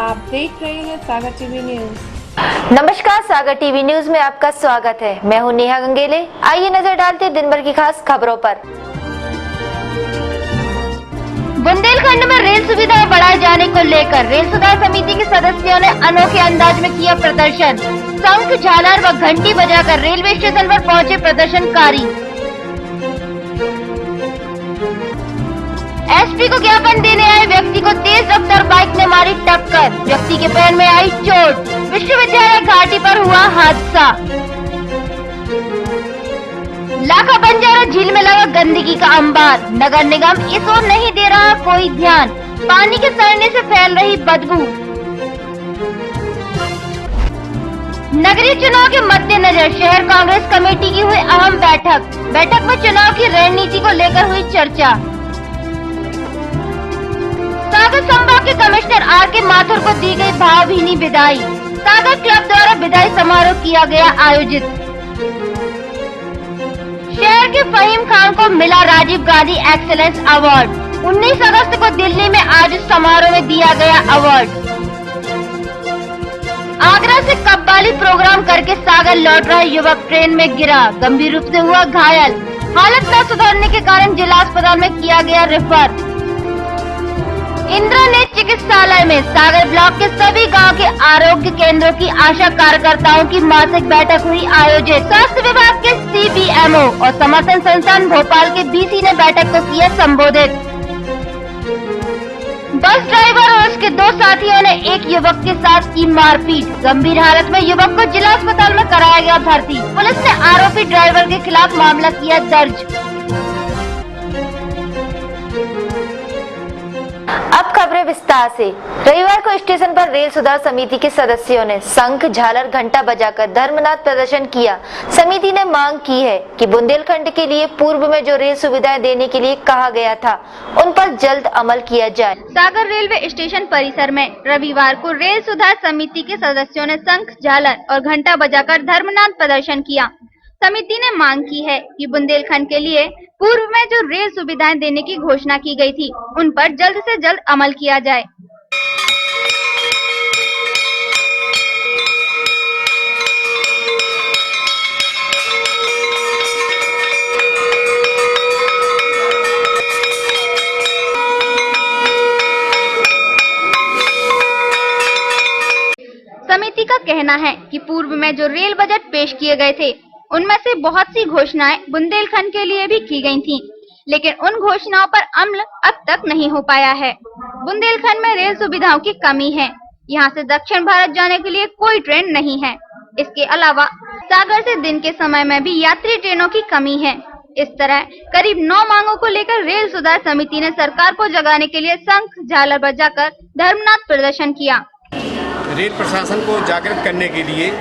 आप देख रहे हैं सागर टीवी न्यूज। नमस्कार, सागर टीवी न्यूज में आपका स्वागत है। मैं हूं नेहा गंगेले। आइए नजर डालते हैं दिन भर की खास खबरों पर। बुंदेलखंड में रेल सुविधाएं बढ़ाए जाने को लेकर रेल सुधार समिति के सदस्यों ने अनोखे अंदाज में किया प्रदर्शन। शंख, झालर व घंटी बजाकर रेलवे स्टेशन पर पहुंचे प्रदर्शनकारी। एसपी को ज्ञापन देने आए व्यक्ति को तेज रफ्तार बाइक ने मारी टक्कर। व्यक्ति के पैर में आई चोट। विश्वविद्यालय घाटी पर हुआ हादसा। लाखा बंजारा झील में लगा गंदगी का अंबार। नगर निगम इस ओर नहीं दे रहा कोई ध्यान। पानी के सड़ने से फैल रही बदबू। नगरीय चुनाव के मद्देनजर शहर कांग्रेस कमेटी की हुई अहम बैठक में चुनाव की रणनीति को लेकर हुई चर्चा। सागर संभाग के कमिश्नर आर.के. माथुर को दी गई भावभीनी विदाई। सागर क्लब द्वारा विदाई समारोह किया गया आयोजित। शहर के फहीम खान को मिला राजीव गांधी एक्सीलेंस अवार्ड। 19 अगस्त को दिल्ली में आयोजित समारोह में दिया गया अवार्ड। आगरा से कव्वाली प्रोग्राम करके सागर लौट रहा युवक ट्रेन में गिरा, गंभीर रूप से हुआ घायल। हालत न सुधरने के कारण जिला अस्पताल में किया गया रेफर। इंद्रानेत चिकित्सालय में सागर ब्लॉक के सभी गांव के आरोग्य केंद्रों की आशा कार्यकर्ताओं की मासिक बैठक हुई आयोजित। स्वास्थ्य विभाग के CBMO और समर्थन संस्थान भोपाल के BC ने बैठक को किया संबोधित। बस ड्राइवर और उसके 2 साथियों ने एक युवक के साथ की मारपीट। गंभीर हालत में युवक को जिला अस्पताल में कराया गया भर्ती। पुलिस ने आरोपी ड्राइवर के खिलाफ मामला किया दर्ज। अब खबरें विस्तार से। रविवार को स्टेशन पर रेल सुधार समिति के सदस्यों ने शंख, झालर, घंटा बजाकर धर्मनाथ प्रदर्शन किया। समिति ने मांग की है कि बुंदेलखंड के लिए पूर्व में जो रेल सुविधाएं देने के लिए कहा गया था उन पर जल्द अमल किया जाए। सागर रेलवे स्टेशन परिसर में रविवार को रेल सुधार समिति के सदस्यों ने शंख, झालर और घंटा बजाकर धर्मनाथ प्रदर्शन किया। समिति ने मांग की है कि बुंदेलखंड के लिए पूर्व में जो रेल सुविधाएं देने की घोषणा की गई थी उन पर जल्द से जल्द अमल किया जाए। समिति का कहना है कि पूर्व में जो रेल बजट पेश किए गए थे उनमें से बहुत सी घोषणाएं बुंदेलखंड के लिए भी की गई थीं, लेकिन उन घोषणाओं पर अमल अब तक नहीं हो पाया है। बुंदेलखंड में रेल सुविधाओं की कमी है। यहां से दक्षिण भारत जाने के लिए कोई ट्रेन नहीं है। इसके अलावा सागर से दिन के समय में भी यात्री ट्रेनों की कमी है। इस तरह करीब 9 मांगों को लेकर रेल सुधार समिति ने सरकार को जगाने के लिए शंख, झालर बजाकर धर्मनाथ प्रदर्शन किया। रेल प्रशासन को जागृत करने के लिए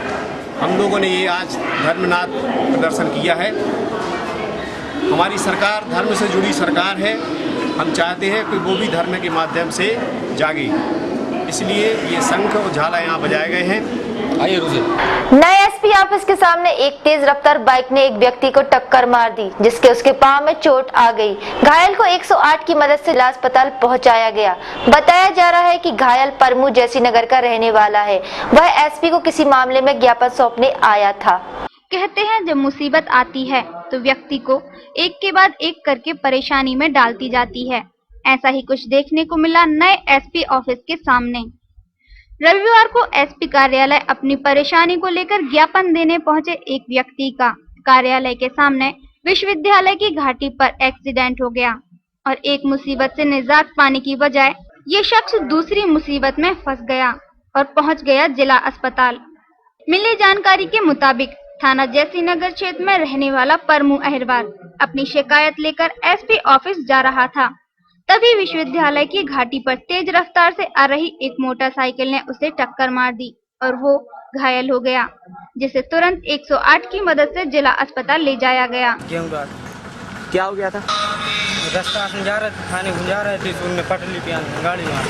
हम लोगों ने ये आज धर्मनाथ प्रदर्शन किया है। हमारी सरकार धर्म से जुड़ी सरकार है। हम चाहते हैं कि वो भी धर्म के माध्यम से जागे, इसलिए ये शंख और झाला यहाँ बजाए गए हैं। आइए नए एसपी ऑफिस के सामने एक तेज रफ्तार बाइक ने एक व्यक्ति को टक्कर मार दी, जिसके उसके पांव में चोट आ गई। घायल को 108 की मदद से जिला अस्पताल पहुंचाया गया। बताया जा रहा है कि घायल परमू जैसी नगर का रहने वाला है। वह एसपी को किसी मामले में ज्ञापन सौंपने आया था। कहते हैं जब मुसीबत आती है तो व्यक्ति को एक के बाद एक करके परेशानी में डालती जाती है। ऐसा ही कुछ देखने को मिला नए एसपी ऑफिस के सामने। रविवार को एसपी कार्यालय अपनी परेशानी को लेकर ज्ञापन देने पहुंचे एक व्यक्ति का कार्यालय के सामने विश्वविद्यालय की घाटी पर एक्सीडेंट हो गया और एक मुसीबत से निजात पाने की बजाय ये शख्स दूसरी मुसीबत में फंस गया और पहुंच गया जिला अस्पताल। मिली जानकारी के मुताबिक थाना जयसीनगर क्षेत्र में रहने वाला परमू अहिरवार अपनी शिकायत लेकर एसपी ऑफिस जा रहा था। तभी विश्वविद्यालय की घाटी पर तेज रफ्तार से आ रही एक मोटरसाइकिल ने उसे टक्कर मार दी और वो घायल हो गया, जिसे तुरंत 108 की मदद से जिला अस्पताल ले जाया गया। क्या हो गया था? रास्ता से जा रहे थे, थाने जा रहे थे तो उनने पटली पे गाड़ी मार।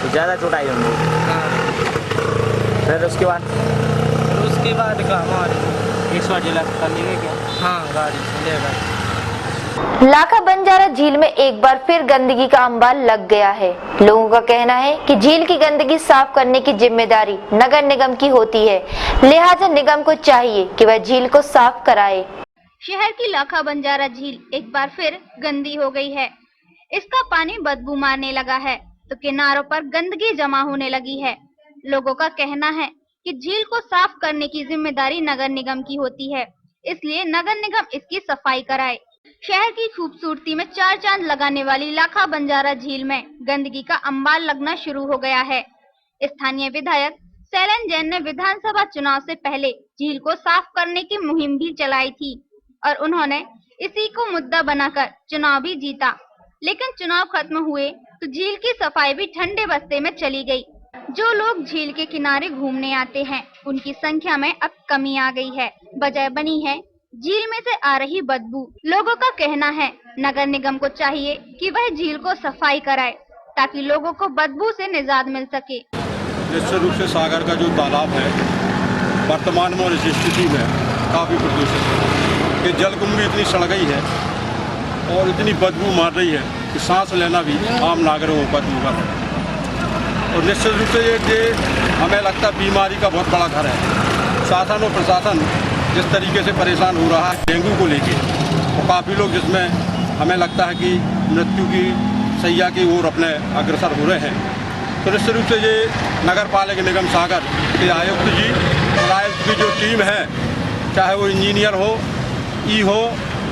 तो ज्यादा चोट आई उनको? हाँ। फिर उसके बाद का हमारे 108 जिला अस्पताल ले गए क्या? हाँ, गाड़ी ले गए। लाखा बंजारा झील में एक बार फिर गंदगी का अंबार लग गया है। लोगों का कहना है कि झील की गंदगी साफ करने की जिम्मेदारी नगर निगम की होती है, लिहाजा निगम को चाहिए कि वह झील को साफ कराए। शहर की लाखा बंजारा झील एक बार फिर गंदी हो गई है। इसका पानी बदबू मारने लगा है तो किनारों पर गंदगी जमा होने लगी है। लोगों का कहना है कि झील को साफ करने की जिम्मेदारी नगर निगम की होती है, इसलिए नगर निगम इसकी सफाई कराए। शहर की खूबसूरती में चार चांद लगाने वाली लाखा बंजारा झील में गंदगी का अंबार लगना शुरू हो गया है। स्थानीय विधायक शैलन जैन ने विधानसभा चुनाव से पहले झील को साफ करने की मुहिम भी चलाई थी और उन्होंने इसी को मुद्दा बनाकर चुनाव भी जीता, लेकिन चुनाव खत्म हुए तो झील की सफाई भी ठंडे बस्ते में चली गई। जो लोग झील के किनारे घूमने आते हैं उनकी संख्या में अब कमी आ गई है। वजह बनी है झील में से आ रही बदबू। लोगों का कहना है नगर निगम को चाहिए कि वह झील को सफाई कराए ताकि लोगों को बदबू से निजात मिल सके। निश्चित रूप से सागर का जो तालाब है वर्तमान में और इस स्थिति में काफ़ी प्रदूषित है। ये जलकुंभी इतनी सड़ गई है और इतनी बदबू मार रही है कि सांस लेना भी आम नागरिकों पर दुर्गम है। और निश्चित रूप से ये हमें लगता है बीमारी का बहुत बड़ा घर है। शासन और प्रशासन जिस तरीके से परेशान हो रहा है डेंगू को लेके, और काफ़ी लोग जिसमें हमें लगता है कि मृत्यु की सैया की ओर अपने अग्रसर हो रहे हैं। तो निश्चित रूप से ये नगर पालिका निगम सागर के आयुक्त जी और आयुक्त की जो टीम है, चाहे वो इंजीनियर हो, ई हो,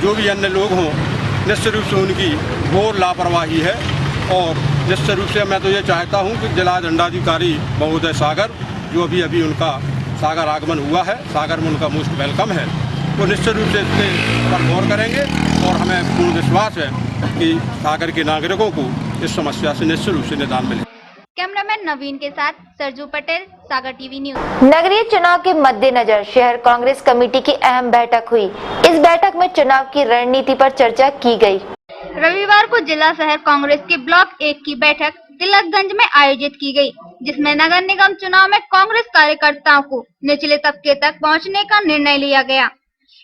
जो भी अन्य लोग हों, निश्चित रूप से उनकी घोर लापरवाही है। और निश्चित रूप से मैं तो ये चाहता हूँ कि जिला दंडाधिकारी महोदय सागर, जो अभी उनका सागर आगमन हुआ है, सागर में उनका मोस्ट वेलकम है, वो निश्चित रूप से इसके पर गौर करेंगे और हमें पूर्ण विश्वास है कि सागर के नागरिकों को इस समस्या से निश्चित रूप से निदान मिले। कैमरामैन नवीन के साथ सरजू पटेल, सागर टीवी न्यूज। नगरीय चुनाव के मद्देनजर शहर कांग्रेस कमेटी की अहम बैठक हुई। इस बैठक में चुनाव की रणनीति पर चर्चा की गई। रविवार को जिला शहर कांग्रेस के ब्लॉक 1 की बैठक तिलकगंज में आयोजित की गई, जिसमें नगर निगम चुनाव में कांग्रेस कार्यकर्ताओं को निचले तबके तक पहुंचने का निर्णय लिया गया।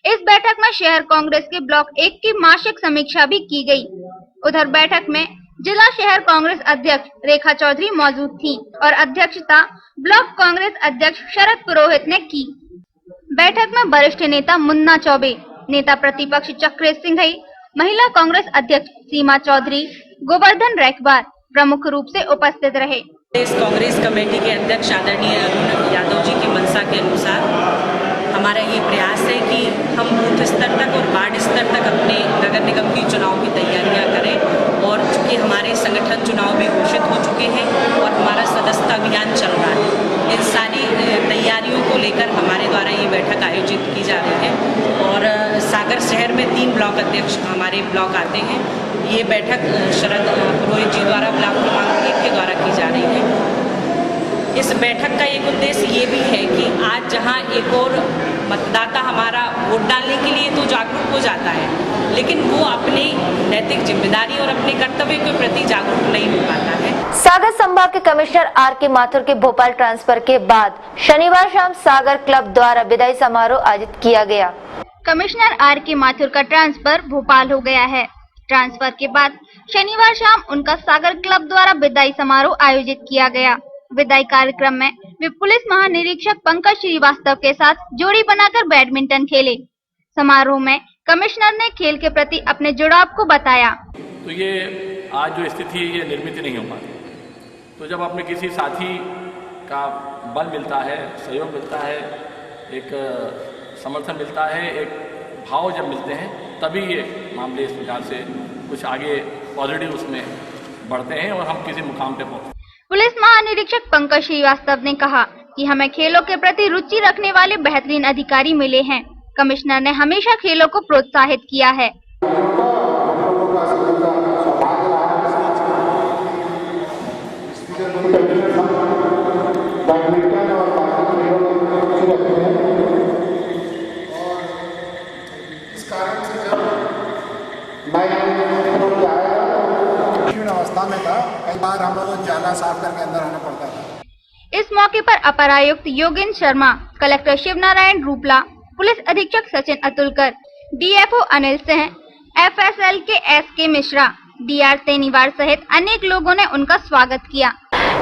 इस बैठक में शहर कांग्रेस के ब्लॉक 1 की मासिक समीक्षा भी की गई। उधर बैठक में जिला शहर कांग्रेस अध्यक्ष रेखा चौधरी मौजूद थी और अध्यक्षता ब्लॉक कांग्रेस अध्यक्ष शरद पुरोहित ने की। बैठक में वरिष्ठ नेता मुन्ना चौबे, नेता प्रतिपक्ष चक्रेश सिंघई, महिला कांग्रेस अध्यक्ष सीमा चौधरी, गोवर्धन रैकबार प्रमुख रूप से उपस्थित रहे। इस कांग्रेस कमेटी के अध्यक्ष आदरणीय अरुण यादव जी की मंशा के अनुसार हमारा ये प्रयास है कि हम बूथ स्तर तक और वार्ड स्तर तक अपने नगर निगम की चुनाव की तैयारियां करें। और चूँकि हमारे संगठन चुनाव भी घोषित हो चुके हैं और हमारा सदस्यता अभियान चल रहा है, इन सारी तैयारियों को लेकर हमारे द्वारा ये बैठक आयोजित की जा रही है। और सागर शहर में 3 ब्लॉक अध्यक्ष हमारे ब्लॉक आते हैं। ये बैठक शरद पुरोहित जी द्वारा ब्लॉक क्रमांक 1 के द्वारा की जा रही है। इस बैठक का एक उद्देश्य ये भी है कि आज जहां एक और मतदाता हमारा वोट डालने के लिए तो जागरूक हो जाता है, लेकिन वो अपनी नैतिक जिम्मेदारी और अपने कर्तव्य के प्रति जागरूक नहीं हो पाता है। सागर संभाग के कमिश्नर आर.के. माथुर के भोपाल ट्रांसफर के बाद शनिवार शाम सागर क्लब द्वारा विदाई समारोह आयोजित किया गया। Commissioner R K. माथुर का ट्रांसफर भोपाल हो गया है। ट्रांसफर के बाद शनिवार शाम उनका सागर क्लब द्वारा विदाई समारोह आयोजित किया गया। विदाई कार्यक्रम में वे पुलिस महानिरीक्षक पंकज श्रीवास्तव के साथ जोड़ी बनाकर बैडमिंटन खेले। समारोह में कमिश्नर ने खेल के प्रति अपने जुड़ाव को बताया। तो ये आज जो स्थिति है ये निर्मित नहीं हो पाती। तो जब अपने किसी साथी का बल मिलता है, सहयोग मिलता है, एक समर्थन मिलता है, एक भाव जब मिलते हैं, तभी ये मामले इस प्रकार से कुछ आगे पॉजिटिव उसमें बढ़ते हैं और हम किसी मुकाम पे पहुँचते हैं। पुलिस महानिरीक्षक पंकज श्रीवास्तव ने कहा कि हमें खेलों के प्रति रुचि रखने वाले बेहतरीन अधिकारी मिले हैं। कमिश्नर ने हमेशा खेलों को प्रोत्साहित किया है। अवस्था में था, कई बार हम लोगों को जाला साफ करके अंदर आना पड़ता था। इस मौके पर अपर आयुक्त योगेंद्र शर्मा, कलेक्टर शिव नारायण रूपला, पुलिस अधीक्षक सचिन अतुलकर, डीएफओ अनिल सिंह, FSL के SK मिश्रा, DR सेनीवार सहित अनेक लोगों ने उनका स्वागत किया।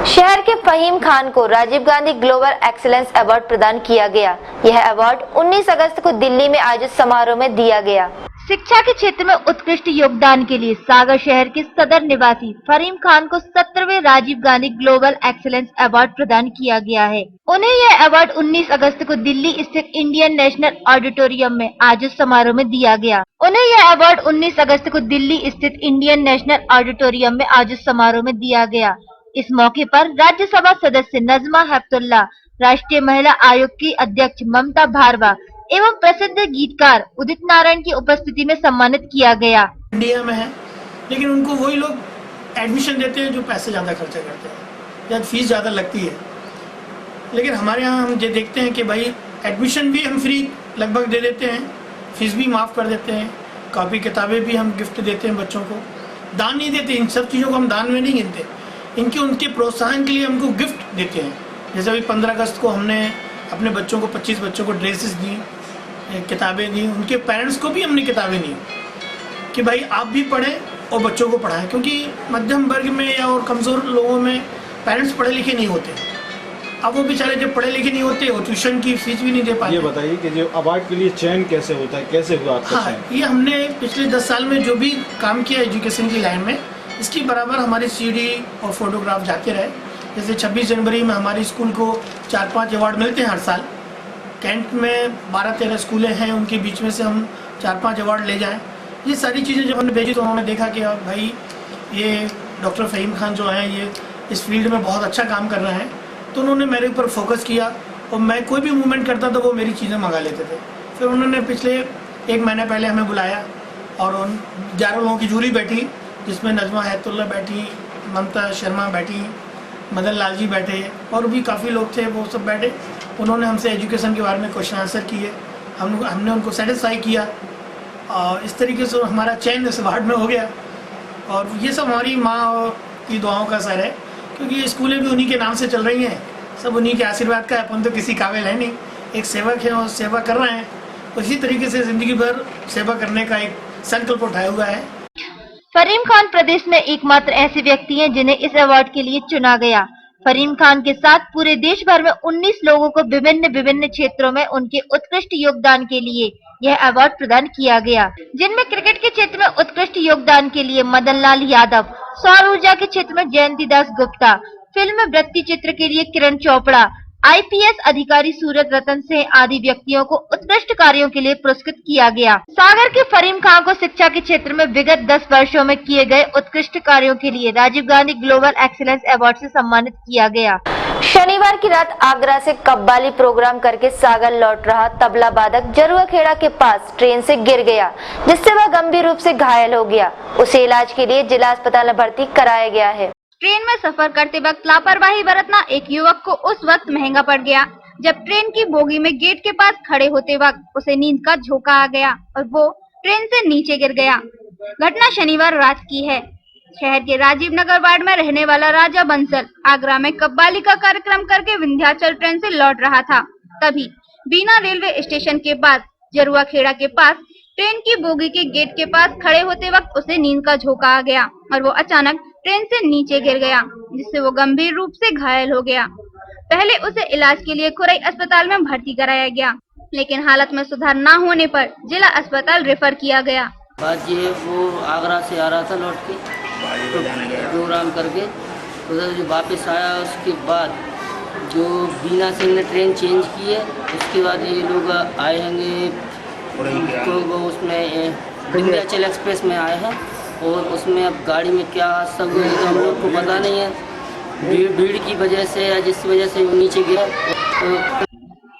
शहर के फहीम खान को Rajiv Gandhi global excellence award प्रदान किया गया। यह अवार्ड 19 अगस्त को दिल्ली में आयोजित समारोह में दिया गया। शिक्षा के क्षेत्र में उत्कृष्ट योगदान के लिए सागर शहर के सदर निवासी फहीम खान को 17वें Rajiv Gandhi global excellence award प्रदान किया गया है। उन्हें यह अवार्ड 19 अगस्त को दिल्ली स्थित इंडियन नेशनल ऑडिटोरियम में आयोजित समारोह में दिया गया। उन्हें यह अवार्ड 19 अगस्त को दिल्ली स्थित इंडियन नेशनल ऑडिटोरियम में आयोजित समारोह में दिया गया। इस मौके पर राज्यसभा सदस्य नजमा हेपतुल्ला, राष्ट्रीय महिला आयोग की अध्यक्ष ममता भारवा एवं प्रसिद्ध गीतकार उदित नारायण की उपस्थिति में सम्मानित किया गया। इंडिया में है, लेकिन उनको वही लोग एडमिशन देते हैं जो पैसे ज़्यादा खर्चा करते हैं या फीस ज़्यादा लगती है। लेकिन हमारे यहाँ हम ये देखते हैं कि भाई एडमिशन भी हम फ्री लगभग दे देते हैं, फीस भी माफ़ कर देते हैं, कॉपी किताबें भी हम गिफ्ट देते हैं बच्चों को, दान नहीं देते। इन सब चीज़ों को हम दान में नहीं गिनते, इनके उनके प्रोत्साहन के लिए हमको गिफ्ट देते हैं। जैसे अभी 15 अगस्त को हमने अपने बच्चों को 25 बच्चों को ड्रेसेस दी, किताबें दी, उनके पेरेंट्स को भी हमने किताबें दी कि भाई आप भी पढ़ें और बच्चों को पढ़ाएं, क्योंकि मध्यम वर्ग में या और कमज़ोर लोगों में पेरेंट्स पढ़े लिखे नहीं होते। अब वो बेचारे जब पढ़े लिखे नहीं होते वो ट्यूशन की फीस भी नहीं दे पाते। ये बताइए कि जो अवार्ड के लिए चयन कैसे होता है, कैसे हुआ आपका हाँ, चयन? ये हमने पिछले 10 साल में जो भी काम किया एजुकेशन की लाइन में, इसकी बराबर हमारे CD और फोटोग्राफ जाते रहे। जैसे 26 जनवरी में हमारी स्कूल को 4-5 अवार्ड मिलते हैं हर साल। कैंट में 12-13 स्कूलें हैं, उनके बीच में से हम 4-5 अवार्ड ले जाएं। ये सारी चीज़ें जब हमने भेजी तो उन्होंने देखा कि भाई ये डॉक्टर फहीम खान जो हैं ये इस फील्ड में बहुत अच्छा काम कर रहे हैं, तो उन्होंने मेरे ऊपर फोकस किया और मैं कोई भी मूवमेंट करता तो वो मेरी चीज़ें मंगा लेते थे। फिर उन्होंने पिछले 1 महीने पहले हमें बुलाया और उन 11 लोगों की जूरी बैठी, जिसमें नजमा हेपतुल्ला बैठी, ममता शर्मा बैठी, मदन लाल जी बैठे और भी काफ़ी लोग थे, वो सब बैठे। उन्होंने हमसे एजुकेशन के बारे में क्वेश्चन आंसर किए, हमने उनको सेटिस्फाई किया और इस तरीके से हमारा चयन इस अवार्ड में हो गया। और ये सब हमारी माँ की दुआओं का असर है, क्योंकि ये स्कूलें भी उन्हीं के नाम से चल रही हैं, सब उन्हीं के आशीर्वाद का है। अपन तो किसी काबिल है नहीं, एक सेवक है और सेवा कर रहे हैं। उसी तरीके से ज़िंदगी भर सेवा करने का एक संकल्प उठाया हुआ है। फहीम खान प्रदेश में एकमात्र ऐसे व्यक्ति हैं जिन्हें इस अवार्ड के लिए चुना गया। फहीम खान के साथ पूरे देश भर में 19 लोगों को विभिन्न क्षेत्रों में उनके उत्कृष्ट योगदान के लिए यह अवार्ड प्रदान किया गया, जिनमें क्रिकेट के क्षेत्र में उत्कृष्ट योगदान के लिए मदन लाल यादव, सौर ऊर्जा के क्षेत्र में जयंती दास गुप्ता, फिल्म में वृत्ति चित्र के लिए किरण चोपड़ा, IPS अधिकारी सूरज रतन सिंह आदि व्यक्तियों को उत्कृष्ट कार्यों के लिए पुरस्कृत किया गया। सागर के फहीम खान को शिक्षा के क्षेत्र में विगत 10 वर्षों में किए गए उत्कृष्ट कार्यों के लिए Rajiv Gandhi global excellence award से सम्मानित किया गया। शनिवार की रात आगरा से कव्वाली प्रोग्राम करके सागर लौट रहा तबला वादक जरुआ खेड़ा के पास ट्रेन से गिर गया, जिससे वह गंभीर रूप से घायल हो गया। उसे इलाज के लिए जिला अस्पताल में भर्ती कराया गया है। ट्रेन में सफर करते वक्त लापरवाही बरतना एक युवक को उस वक्त महंगा पड़ गया जब ट्रेन की बोगी में गेट के पास खड़े होते वक्त उसे नींद का झोंका आ गया और वो ट्रेन से नीचे गिर गया। घटना शनिवार रात की है। शहर के राजीव नगर वार्ड में रहने वाला राजा बंसल आगरा में कव्वाली का कार्यक्रम करके विंध्याचल ट्रेन से लौट रहा था। तभी बीना रेलवे स्टेशन के बाद जरुआ खेड़ा के पास ट्रेन की बोगी के गेट के पास खड़े होते वक्त उसे नींद का झोंका आ गया और वो अचानक ट्रेन से नीचे गिर गया, जिससे वो गंभीर रूप से घायल हो गया। पहले उसे इलाज के लिए खुरई अस्पताल में भर्ती कराया गया, लेकिन हालत में सुधार न होने पर जिला अस्पताल रेफर किया गया। बात ये वो आगरा से आ रहा था लौट के प्रोग्राम करके, उधर जो वापस आया उसके बाद जो बीना सिंह ने ट्रेन चेंज की है, उसके बाद ये लोग आए हैं तो वो उसमें विंध्याचल एक्सप्रेस में आए हैं और उसमें अब गाड़ी में क्या हादसा हुआ है तो हम लोग को पता नहीं है। भीड़ की वजह से या जिस वजह से वो नीचे गिरा।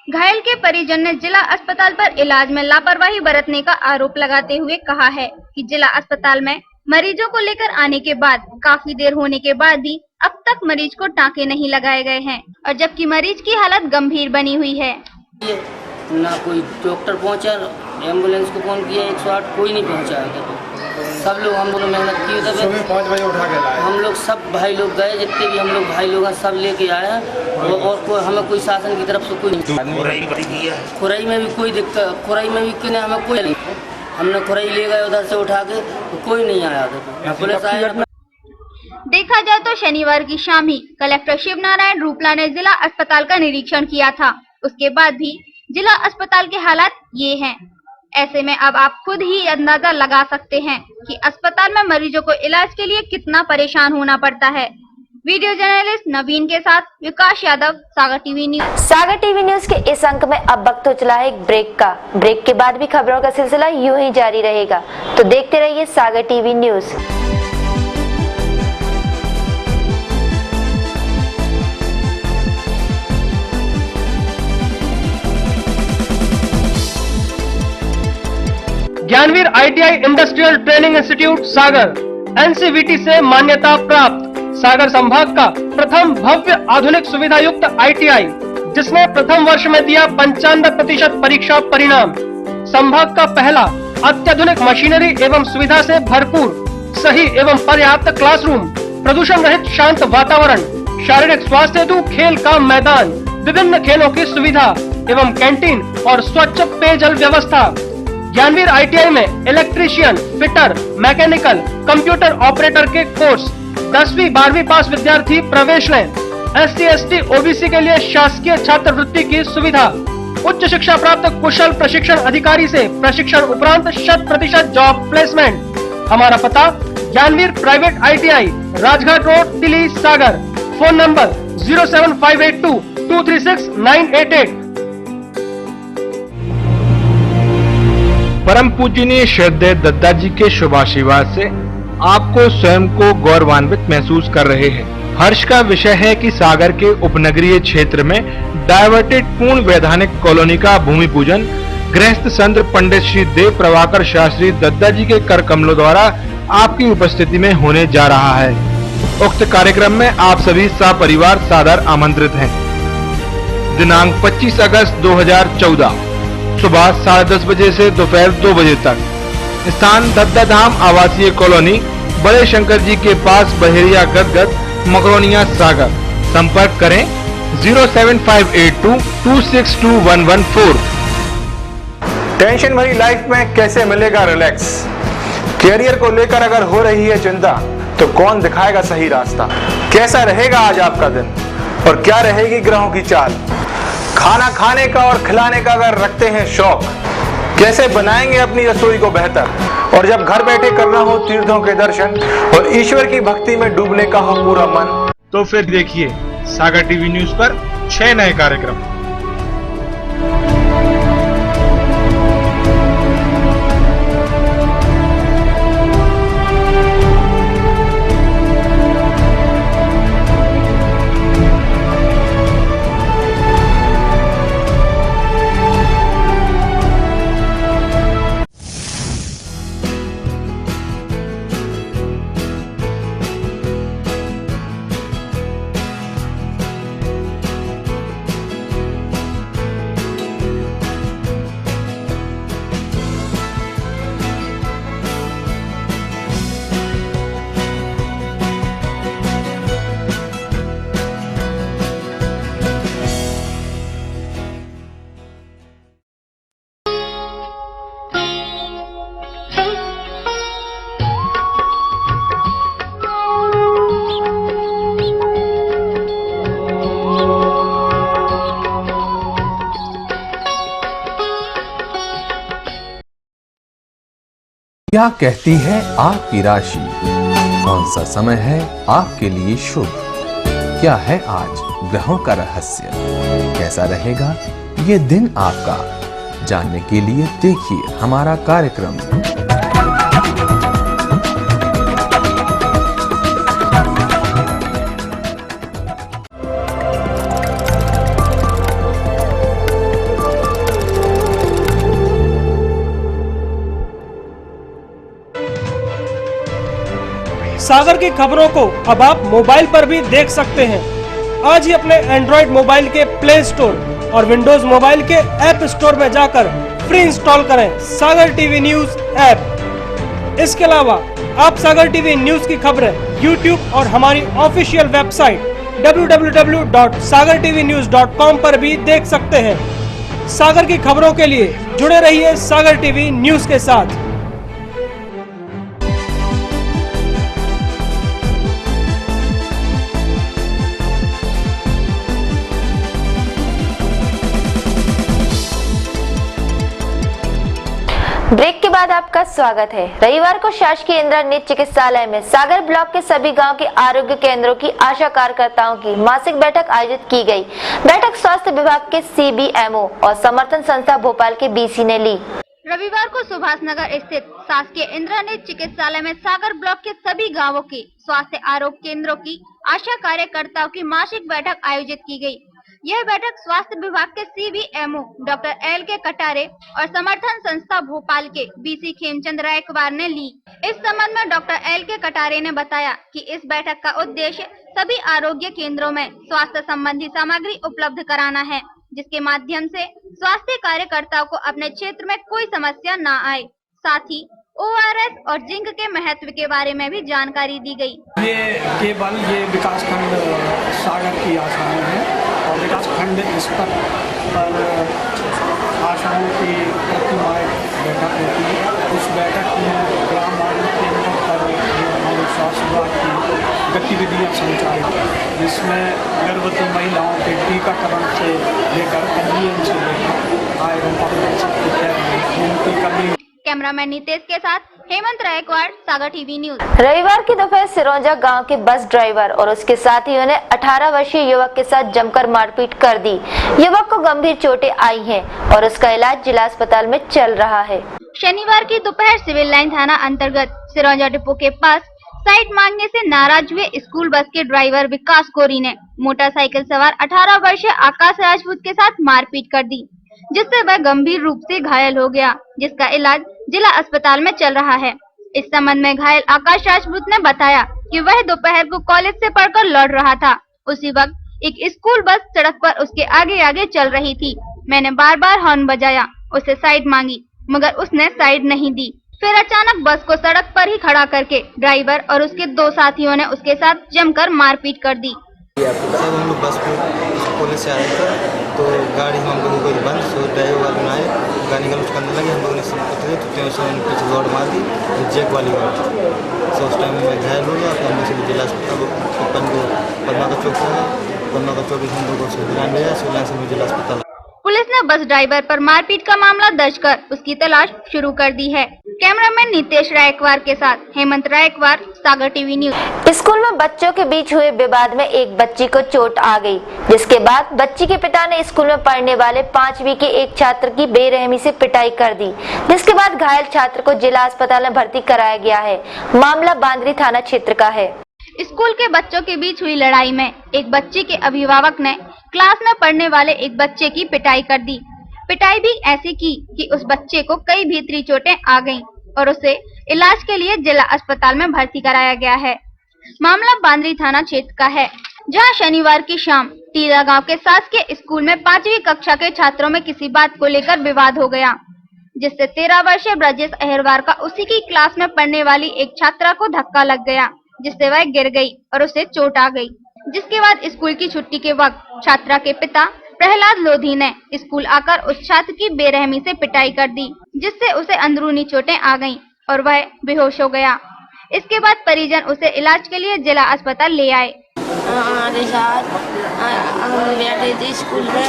घायल के परिजन ने जिला अस्पताल पर इलाज में लापरवाही बरतने का आरोप लगाते हुए कहा है कि जिला अस्पताल में मरीजों को लेकर आने के बाद काफी देर होने के बाद भी अब तक मरीज को टाँके नहीं लगाए गए हैं और जबकि मरीज की हालत गंभीर बनी हुई है। ना कोई डॉक्टर पहुंचा, एम्बुलेंस को फोन किया 108 कोई नहीं पहुंचाया। सब लोग हम लोग मेहनत की, तब 5 बजे उठा के लाए। हम लोग सब भाई लोग गए, जितने भी हम लोग भाई लोग हैं सब लेके आए हैं और कोई हमें कोई शासन की तरफ से कोई नहीं। खुरई में भी कोई दिक्कत, खुरई में भी हमें कोई नहीं। हमने खुरई ले गए उधर से उठा के, तो कोई नहीं आया उधर, ना पुलिस आया ना। देखा जाए तो शनिवार की शाम ही कलेक्टर शिव नारायण रूपला ने जिला अस्पताल का निरीक्षण किया था। उसके बाद भी जिला अस्पताल के हालात ये हैं। ऐसे में अब आप खुद ही अंदाजा लगा सकते हैं कि अस्पताल में मरीजों को इलाज के लिए कितना परेशान होना पड़ता है। वीडियो जर्नलिस्ट नवीन के साथ विकास यादव, सागर टीवी न्यूज। सागर टीवी न्यूज के इस अंक में अब वक्त हो चला है एक ब्रेक का। ब्रेक के बाद भी खबरों का सिलसिला यूं ही जारी रहेगा, तो देखते रहिए Sagar TV news. Gyanveer ITI industrial training institute Sagar NCVT से मान्यता प्राप्त सागर संभाग का प्रथम भव्य आधुनिक सुविधा युक्त ITI, जिसने प्रथम वर्ष में दिया 95% परीक्षा परिणाम। संभाग का पहला अत्याधुनिक मशीनरी एवं सुविधा से भरपूर सही एवं पर्याप्त क्लासरूम, प्रदूषण रहित शांत वातावरण, शारीरिक स्वास्थ्य हेतु खेल का मैदान, विभिन्न खेलों की सुविधा एवं कैंटीन और स्वच्छ पेयजल व्यवस्था। ज्ञानवीर ITI में electrician, fitter, mechanical, computer operator के कोर्स 10वीं 12वीं पास विद्यार्थी प्रवेश लें। SC ST OBC के लिए शासकीय छात्रवृत्ति की सुविधा। उच्च शिक्षा प्राप्त कुशल प्रशिक्षण अधिकारी से प्रशिक्षण उपरांत 100% जॉब प्लेसमेंट। हमारा पता Gyanveer private ITI, Rajghat road, तिली, सागर। Phone number 07582 236 988। परम पूजनीय श्रद्धेय दद्दा जी के शुभ आशीर्वाद से आपको स्वयं को गौरवान्वित महसूस कर रहे हैं। हर्ष का विषय है कि सागर के उपनगरीय क्षेत्र में डायवर्टेड पूर्ण वैधानिक कॉलोनी का भूमि पूजन गृहस्थ संत पंडित श्री देव प्रभाकर शास्त्री दद्दा जी के कर कमलों द्वारा आपकी उपस्थिति में होने जा रहा है। उक्त कार्यक्रम में आप सभी सपरिवार सादर आमंत्रित हैं। दिनांक 25 अगस्त 2014 सुबह 10:30 बजे से दोपहर 2 बजे तक। स्थान दद्दा धाम आवासीय कॉलोनी, बड़े शंकर जी के पास, बहेरिया गदगद, मकरोनिया, सागर। संपर्क करें 07582 262114। टेंशन भरी लाइफ में कैसे मिलेगा रिलैक्स? कैरियर को लेकर अगर हो रही है चिंता, तो कौन दिखाएगा सही रास्ता? कैसा रहेगा आज आपका दिन और क्या रहेगी ग्रहों की चाल? खाना खाने का और खिलाने का अगर रखते हैं शौक, कैसे बनाएंगे अपनी रसोई को बेहतर? और जब घर बैठे करना हो तीर्थों के दर्शन और ईश्वर की भक्ति में डूबने का हो पूरा मन, तो फिर देखिए सागर टीवी न्यूज पर 6 नए कार्यक्रम। क्या कहती है आपकी राशि? कौन सा समय है आपके लिए शुभ? क्या है आज ग्रहों का रहस्य? कैसा रहेगा ये दिन आपका? जानने के लिए देखिए हमारा कार्यक्रम। सागर की खबरों को अब आप मोबाइल पर भी देख सकते हैं। आज ही अपने एंड्रॉइड मोबाइल के प्ले स्टोर और विंडोज मोबाइल के ऐप स्टोर में जाकर फ्री इंस्टॉल करें सागर टीवी न्यूज ऐप। इसके अलावा आप सागर टीवी न्यूज की खबरें YouTube और हमारी ऑफिशियल वेबसाइट www.sagartvnews.com पर भी देख सकते हैं। सागर की खबरों के लिए जुड़े रहिए सागर टीवी न्यूज के साथ। ब्रेक के बाद आपका स्वागत है। रविवार को शासकीय इंदिरा नेत्र चिकित्सालय में सागर ब्लॉक के सभी गांव के आरोग्य केंद्रों की आशा कार्यकर्ताओं की मासिक बैठक आयोजित की गई। बैठक स्वास्थ्य विभाग के CBMO और समर्थन संस्था भोपाल के BC ने ली। रविवार को सुभाष नगर स्थित शासकीय इंदिरा नेत्र चिकित्सालय में सागर ब्लॉक के सभी गाँवों के स्वास्थ्य आरोग्य केंद्रों की आशा कार्यकर्ताओं की मासिक बैठक आयोजित की गयी। यह बैठक स्वास्थ्य विभाग के CBMO डॉक्टर LK कटारे और समर्थन संस्था भोपाल के BC खेमचंद रायकवार ने ली। इस संबंध में डॉक्टर LK कटारे ने बताया कि इस बैठक का उद्देश्य सभी आरोग्य केंद्रों में स्वास्थ्य संबंधी सामग्री उपलब्ध कराना है, जिसके माध्यम से स्वास्थ्य कार्यकर्ताओं को अपने क्षेत्र में कोई समस्या न आए। साथ ही ORS और जिंक के महत्व के बारे में भी जानकारी दी गई। ये केवल ये विकास खंड सागर की आशाएं हैं और विकास खंड स्तर पर आशाओं की प्रतिमाएं बैठक होती है। उस बैठक में ग्राम आरोग्य केंद्रों पर हमारे स्वास्थ्य विभाग की गतिविधियाँ संचालित हैं, जिसमें गर्भवती महिलाओं के टीकाकरण से लेकर पंजीयन से लेकर आयरन की कैमरामैन नितेश के साथ हेमंत रायकवाड़, सागर टीवी न्यूज। रविवार की दोपहर सिरौंजा गांव के बस ड्राइवर और उसके साथियों ने 18 वर्षीय युवक के साथ जमकर मारपीट कर दी। युवक को गंभीर चोटें आई हैं और उसका इलाज जिला अस्पताल में चल रहा है। शनिवार की दोपहर सिविल लाइन थाना अंतर्गत सिरौंजा डिपो के पास साइड मांगने से नाराज हुए स्कूल बस के ड्राइवर विकास कोरी ने मोटरसाइकिल सवार 18 वर्षीय आकाश राजपूत के साथ मारपीट कर दी, जिससे वह गंभीर रूप से घायल हो गया, जिसका इलाज जिला अस्पताल में चल रहा है। इस संबंध में घायल आकाश राजपूत ने बताया कि वह दोपहर को कॉलेज से पढ़कर लौट रहा था। उसी वक्त एक स्कूल बस सड़क पर उसके आगे आगे चल रही थी। मैंने बार बार हॉर्न बजाया, उसे साइड मांगी, मगर उसने साइड नहीं दी। फिर अचानक बस को सड़क पर ही खड़ा करके ड्राइवर और उसके 2 साथियों ने उसके साथ जमकर मारपीट कर दी। जब हम लोग बस को कॉलेज से आए थे तो गाड़ी हम लोगों को बंद, सो ड्राइवर वाले आए, गाड़ी का कुछ करने लगे, हम लोगों ने उतरे तो पीछे रोड मार दी, जेक वाली गाड़ी। सो उस टाइम में घायल हो गया। फिर हम लोग जिला अस्पताल पन्ना का चौक हम लोगों को सिविल लिया, सिविल से जिला अस्पताल। पुलिस ने बस ड्राइवर पर मारपीट का मामला दर्ज कर उसकी तलाश शुरू कर दी है। कैमरामैन नितेश रायकवार के साथ हेमंत रायकवार, सागर टीवी न्यूज। स्कूल में बच्चों के बीच हुए विवाद में एक बच्ची को चोट आ गई, जिसके बाद बच्ची के पिता ने स्कूल में पढ़ने वाले 5वीं के एक छात्र की बेरहमी से पिटाई कर दी, जिसके बाद घायल छात्र को जिला अस्पताल में भर्ती कराया गया है। मामला बांदरी थाना क्षेत्र का है। स्कूल के बच्चों के बीच हुई लड़ाई में एक बच्ची के अभिभावक ने क्लास में पढ़ने वाले एक बच्चे की पिटाई कर दी। पिटाई भी ऐसी की कि उस बच्चे को कई भीतरी चोटें आ गईं और उसे इलाज के लिए जिला अस्पताल में भर्ती कराया गया है। मामला बांदरी थाना क्षेत्र का है, जहां शनिवार की शाम टीला गांव के शासकीय स्कूल में 5वीं कक्षा के छात्रों में किसी बात को लेकर विवाद हो गया, जिससे 13 वर्षीय ब्रजेश अहिरवार का उसी की क्लास में पढ़ने वाली एक छात्रा को धक्का लग गया, जिससे वह गिर गई और उसे चोट आ गई। जिसके बाद स्कूल की छुट्टी के वक्त छात्रा के पिता प्रहलाद लोधी ने स्कूल आकर उस छात्र की बेरहमी से पिटाई कर दी, जिससे उसे अंदरूनी चोटें आ गईं और वह बेहोश हो गया। इसके बाद परिजन उसे इलाज के लिए जिला अस्पताल ले आए। हमारे साथ हम बैठे थे स्कूल में,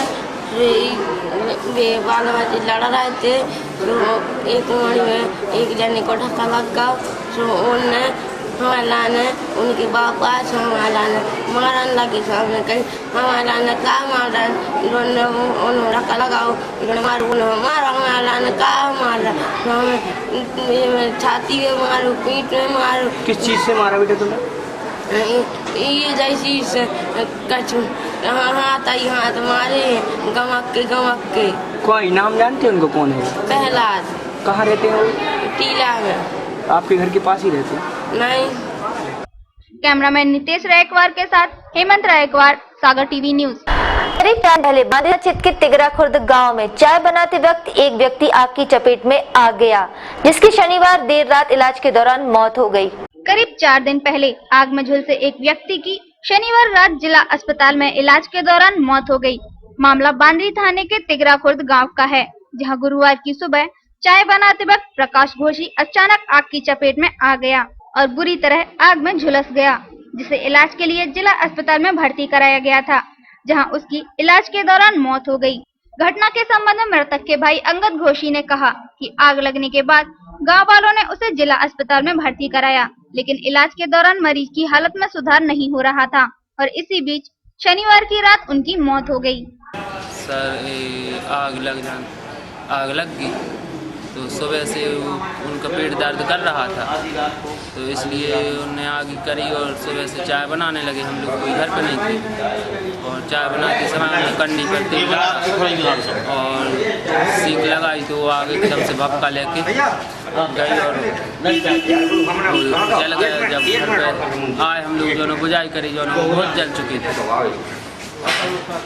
बाल बच्चे लड़ रहे थे, तो एक जने को धक्का लगा, तो उनने हमारा ने उनके बापा हमारा ने मारन लगे सामने कहीं हमारा ने का मारा उन्होंने धक्का लगाओ मारो मारा हमारा ने का मारा छाती में मारो, पीठ में मारो। किस चीज से मारा बेटा तुम्हें? ये जैसी कछु हाथ आई हाथ मारे गमक के। कोई नाम जानते हैं उनको? कौन है? प्रहलाद। कहाँ रहते हैं वो? टीला में। आपके घर के पास ही रहते हैं? नहीं। कैमरामैन नितेश रायकवार के साथ हेमंत रायकवार, सागर टीवी न्यूज। करीब पहले बांदरा क्षेत्र के तिगरा खुर्द गांव में चाय बनाते वक्त एक व्यक्ति आग की चपेट में आ गया, जिसकी शनिवार देर रात इलाज के दौरान मौत हो गई। करीब 4 दिन पहले आग में झुलसे एक व्यक्ति की शनिवार रात जिला अस्पताल में इलाज के दौरान मौत हो गई। मामला बांद्री थाने के तिगरा खुर्द गांव का है, जहां गुरुवार की सुबह चाय बनाते वक्त प्रकाश घोषी अचानक आग की चपेट में आ गया और बुरी तरह आग में झुलस गया, जिसे इलाज के लिए जिला अस्पताल में भर्ती कराया गया था, जहां उसकी इलाज के दौरान मौत हो गई। घटना के संबंध में मृतक के भाई अंगद घोषी ने कहा कि आग लगने के बाद गांव वालों ने उसे जिला अस्पताल में भर्ती कराया, लेकिन इलाज के दौरान मरीज की हालत में सुधार नहीं हो रहा था और इसी बीच शनिवार की रात उनकी मौत हो गई। सर आग लग गई तो सुबह से उनका पेट दर्द कर रहा था, तो इसलिए उन्होंने आग करी और सुबह से चाय बनाने लगे। हम लोग कोई घर पे नहीं थे और चाय बनाते समय हमने कंडी पर तेल डाला और सीख लगाई तो आग एकदम से भपका लेके गई और जल गया। जब घर पे आए हम लोग जो बुझाई करी, जो बहुत जल चुके थे।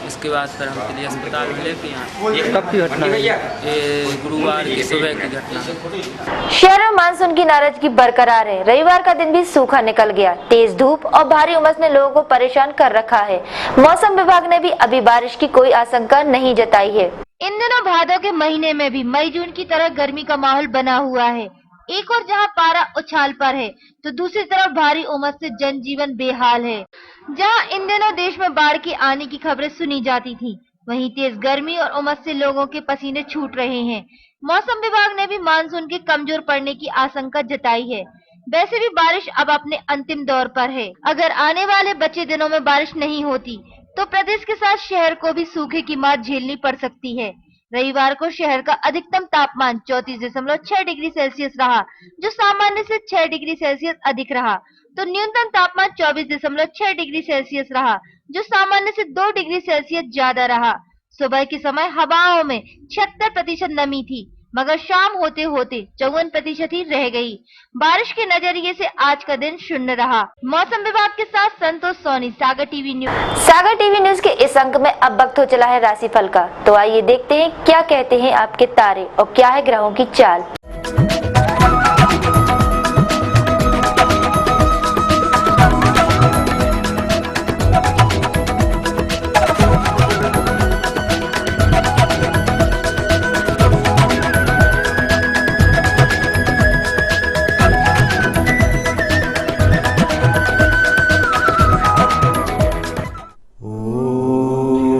इसके बाद फिर हम दिल्ली अस्पताल में लेके आए। कब की घटना है? ये गुरुवार की सुबह की घटना है। शहर में मानसून की नाराजगी बरकरार है। रविवार का दिन भी सूखा निकल गया। तेज धूप और भारी उमस ने लोगों को परेशान कर रखा है। मौसम विभाग ने भी अभी बारिश की कोई आशंका नहीं जताई है। इन दिनों भादों के महीने में भी मई जून की तरह गर्मी का माहौल बना हुआ है। एक और जहां पारा उछाल पर है तो दूसरी तरफ भारी उमस से जनजीवन बेहाल है। जहां इन दिनों देश में बाढ़ के आने की खबरें सुनी जाती थी, वहीं तेज गर्मी और उमस से लोगों के पसीने छूट रहे हैं। मौसम विभाग ने भी मानसून के कमजोर पड़ने की आशंका जताई है। वैसे भी बारिश अब अपने अंतिम दौर पर है। अगर आने वाले बचे दिनों में बारिश नहीं होती तो प्रदेश के साथ शहर को भी सूखे की मार झेलनी पड़ सकती है। रविवार को शहर का अधिकतम तापमान 34.6 डिग्री सेल्सियस रहा, जो सामान्य से 6 डिग्री सेल्सियस अधिक रहा। तो न्यूनतम तापमान 24.6 डिग्री सेल्सियस रहा, जो सामान्य से 2 डिग्री सेल्सियस ज्यादा रहा। सुबह के समय हवाओं में 76% नमी थी, मगर शाम होते होते 54% ही रह गई। बारिश के नजरिए से आज का दिन शून्य रहा। मौसम विभाग के साथ संतोष सोनी, सागर टीवी न्यूज। सागर टीवी न्यूज के इस अंक में अब वक्त हो चला है राशिफल का, तो आइए देखते हैं क्या कहते हैं आपके तारे और क्या है ग्रहों की चाल।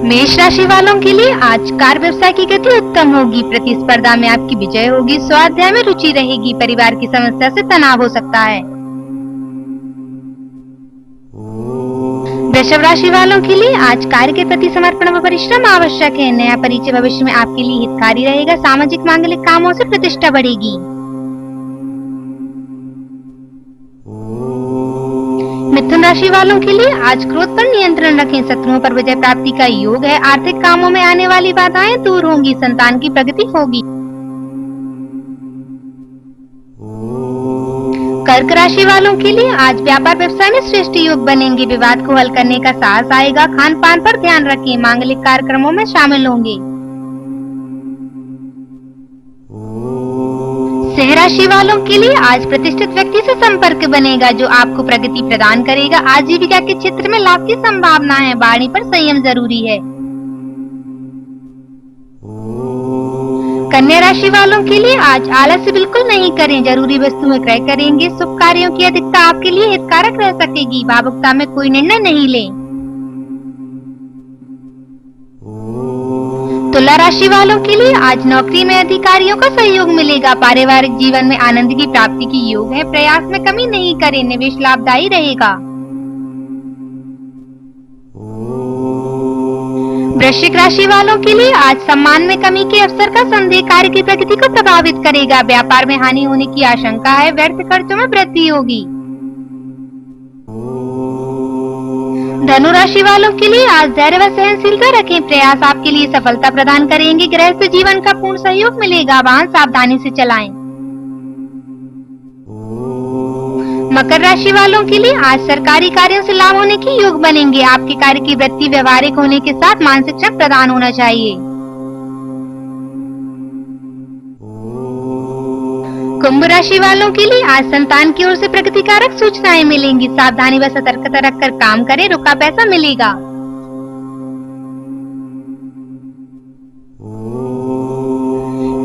मेष राशि वालों के लिए आज कार्य व्यवसाय की गति उत्तम होगी। प्रतिस्पर्धा में आपकी विजय होगी। स्वाध्याय में रुचि रहेगी। परिवार की समस्या से तनाव हो सकता है। वृषभ राशि वालों के लिए आज कार्य के प्रति समर्पण व परिश्रम आवश्यक है। नया परिचय भविष्य में आपके लिए हितकारी रहेगा। सामाजिक मांगलिक कामों से प्रतिष्ठा बढ़ेगी। मिथुन राशि वालों के लिए आज क्रोध पर नियंत्रण रखें। शत्रुओं पर विजय प्राप्ति का योग है। आर्थिक कामों में आने वाली बाधाएं दूर होंगी। संतान की प्रगति होगी। कर्क राशि वालों के लिए आज व्यापार व्यवसाय में श्रेष्ठ योग बनेंगे। विवाद को हल करने का साहस आएगा। खान पान पर ध्यान रखें। मांगलिक कार्यक्रमों में शामिल होंगे। सिंह राशि वालों के लिए आज प्रतिष्ठित व्यक्ति से संपर्क बनेगा, जो आपको प्रगति प्रदान करेगा। आजीविका के क्षेत्र में लाभ की संभावना है। वाणी पर संयम जरूरी है। कन्या राशि वालों के लिए आज आलस्य बिल्कुल नहीं करें। जरूरी वस्तुएं क्रय करेंगे। शुभ कार्यों की अधिकता आपके लिए हितकारक रह सकेगी। भावुकता में कोई निर्णय नहीं लें। तुला राशि वालों के लिए आज नौकरी में अधिकारियों का सहयोग मिलेगा। पारिवारिक जीवन में आनंद की प्राप्ति की योग है। प्रयास में कमी नहीं करें। निवेश लाभदायी रहेगा। वृश्चिक राशि वालों के लिए आज सम्मान में कमी के अवसर का संदेह कार्य की प्रगति को प्रभावित करेगा। व्यापार में हानि होने की आशंका है। व्यर्थ खर्चों में वृद्धि होगी। धनु राशि वालों के लिए आज धैर्य व सहनशीलता रखें। प्रयास आपके लिए सफलता प्रदान करेंगे। गृहस्थ जीवन का पूर्ण सहयोग मिलेगा। वाहन सावधानी से चलाएं। मकर राशि वालों के लिए आज सरकारी कार्यों से लाभ होने की योग बनेंगे। आपके कार्य की वृत्ति व्यवहारिक होने के साथ मानसिक शक्ति प्रदान होना चाहिए। कुंभ राशि वालों के लिए आज संतान की ओर से प्रगतिकारक सूचनाएं मिलेंगी। सावधानी व सतर्कता रखकर काम करें। रुका पैसा मिलेगा।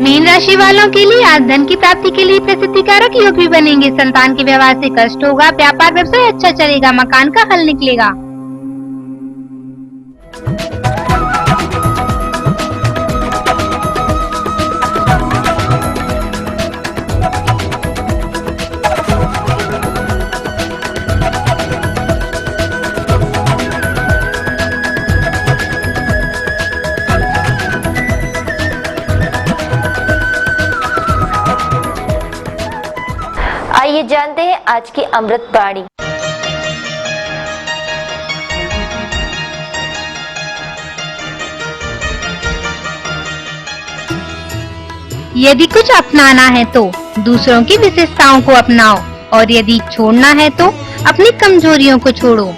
मीन राशि वालों के लिए आज धन की प्राप्ति के लिए प्रसिद्धि कारक योग भी बनेंगे। संतान के व्यवहार से कष्ट होगा, व्यापार व्यवसाय अच्छा चलेगा, मकान का हल निकलेगा। आइए जानते हैं आज की अमृत बाणी। यदि कुछ अपनाना है तो दूसरों की विशेषताओं को अपनाओ, और यदि छोड़ना है तो अपनी कमजोरियों को छोड़ो।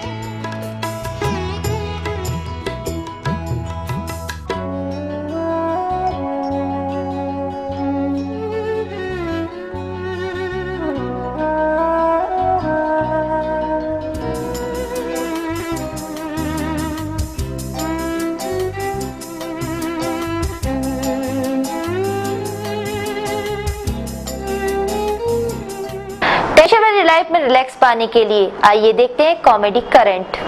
टेंशन भरी लाइफ में रिलैक्स पाने के लिए आइए देखते हैं कॉमेडी करंट।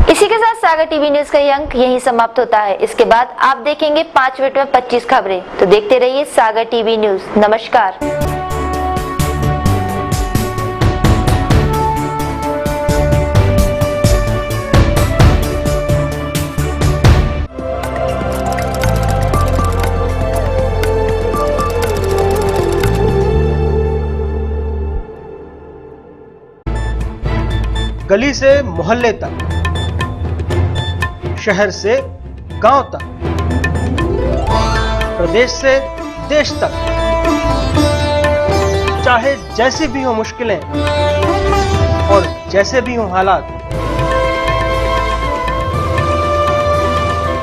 इसी के साथ सागर टीवी न्यूज का ये अंक यहीं समाप्त होता है। इसके बाद आप देखेंगे 5 मिनट में 25 खबरें। तो देखते रहिए सागर टीवी न्यूज। नमस्कार। गली से मोहल्ले तक, शहर से गांव तक, प्रदेश से देश तक, चाहे जैसी भी हो मुश्किलें और जैसे भी हो हालात,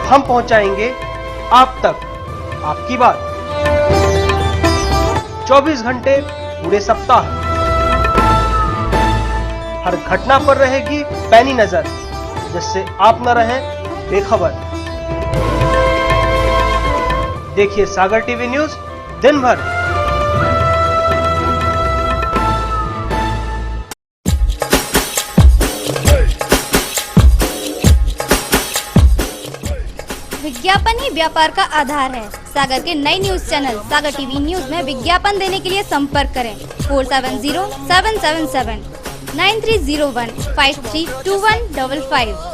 हम पहुंचाएंगे आप तक आपकी बात। 24 घंटे पूरे सप्ताह, हर घटना पर रहेगी पैनी नजर, जिससे आप न रहें बेखबर। देखिए सागर टीवी न्यूज दिन भर। विज्ञापन ही व्यापार का आधार है। सागर के नए न्यूज चैनल सागर टीवी न्यूज में विज्ञापन देने के लिए संपर्क करें 470777 9301 532155।